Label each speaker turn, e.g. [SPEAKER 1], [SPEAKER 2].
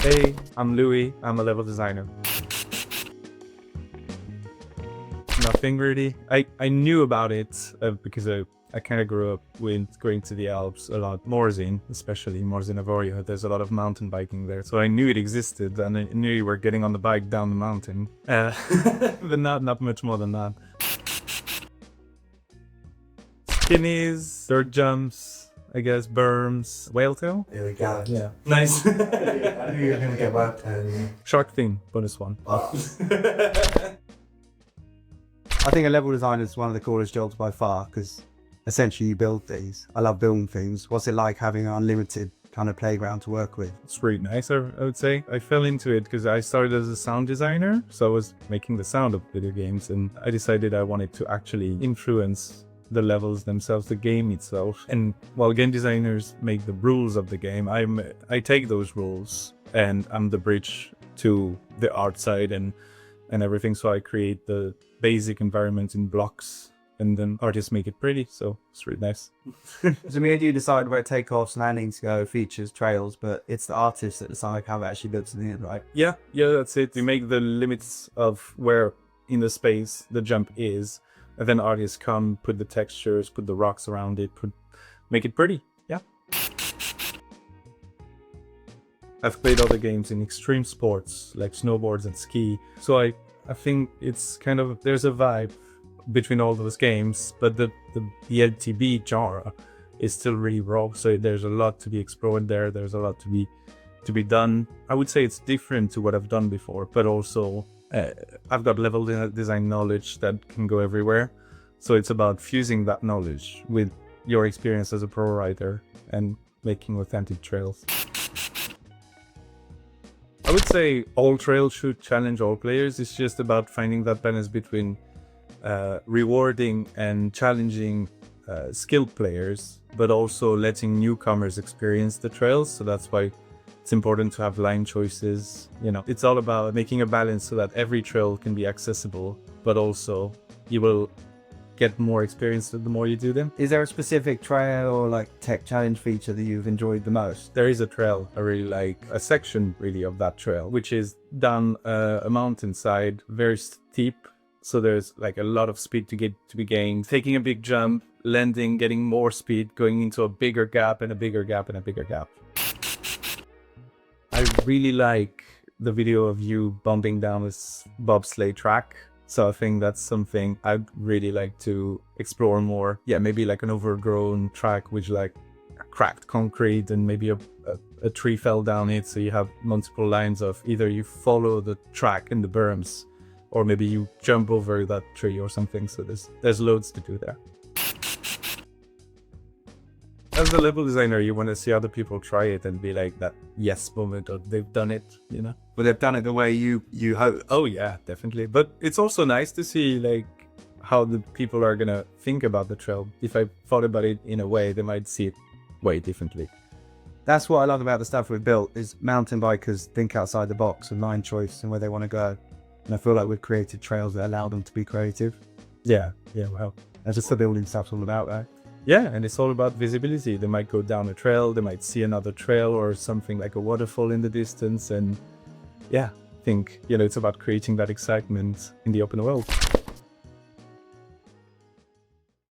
[SPEAKER 1] Hey, I'm Louis. I'm a level designer. Nothing really. I knew about it because I kind of grew up with going to the Alps a lot. Morzine, especially Morzine Avorio, there's a lot of mountain biking there. So I knew it existed and I knew you were getting on the bike down the mountain. But not much more than that. Skinnies, dirt jumps, I guess, berms, whale tail.
[SPEAKER 2] There we go.
[SPEAKER 1] Yeah. Nice.
[SPEAKER 2] I knew you were going to get one.
[SPEAKER 1] Shark fin, bonus one.
[SPEAKER 2] I think a level designer is one of the coolest jobs by far because essentially you build these. I love building things. What's it like having an unlimited kind of playground to work with?
[SPEAKER 1] It's really nice, I would say. I fell into it because I started as a sound designer, so I was making the sound of video games, and I decided I wanted to actually influence the levels themselves, the game itself. And while game designers make the rules of the game, I take those rules and I'm the bridge to the art side and everything. So I create the basic environment in blocks and then artists make it pretty. So it's really nice.
[SPEAKER 2] So me and you decide where takeoffs, landings go, features, trails, but it's the artists that decide how it actually looks in the end, right?
[SPEAKER 1] Yeah, that's it. We make the limits of where in the space the jump is, and then artists come, put the textures, put the rocks around it, make it pretty. Yeah. I've played other games in extreme sports like snowboards and ski, so I think it's kind of, there's a vibe between all those games, but the MTB genre is still really raw, so there's a lot to be explored there. There's a lot to be done. I would say it's different to what I've done before, but also I've got level design knowledge that can go everywhere. So it's about fusing that knowledge with your experience as a pro writer and making authentic trails. I would say all trails should challenge all players. It's just about finding that balance between rewarding and challenging skilled players, but also letting newcomers experience the trails. So that's why it's important to have line choices. You know, it's all about making a balance so that every trail can be accessible, but also you will get more experience the more you do them.
[SPEAKER 2] Is there a specific trail or like tech challenge feature that you've enjoyed the most?
[SPEAKER 1] There is a trail I really like, a section really of that trail, which is down a mountainside, very steep. So there's like a lot of speed to be gained, taking a big jump, landing, getting more speed, going into a bigger gap and a bigger gap and a bigger gap. I really like the video of you bumping down this bobsleigh track. So I think that's something I'd really like to explore more. Yeah, maybe like an overgrown track with like cracked concrete and maybe a tree fell down it. So you have multiple lines of either you follow the track in the berms or maybe you jump over that tree or something. So there's loads to do there. As a level designer, you want to see other people try it and be like that yes moment or they've done it, you know?
[SPEAKER 2] But they've done it the way you hope.
[SPEAKER 1] Oh yeah, definitely. But it's also nice to see like how the people are gonna think about the trail. If I thought about it in a way, they might see it way differently.
[SPEAKER 2] That's what I love about the stuff we've built is mountain bikers think outside the box and line choice and where they want to go. And I feel like we've created trails that allow them to be creative.
[SPEAKER 1] Yeah, wow.
[SPEAKER 2] That's just the building stuff's all about, right?
[SPEAKER 1] Yeah, and it's all about visibility. They might go down a trail, they might see another trail or something like a waterfall in the distance. And yeah, I think, you know, it's about creating that excitement in the open world.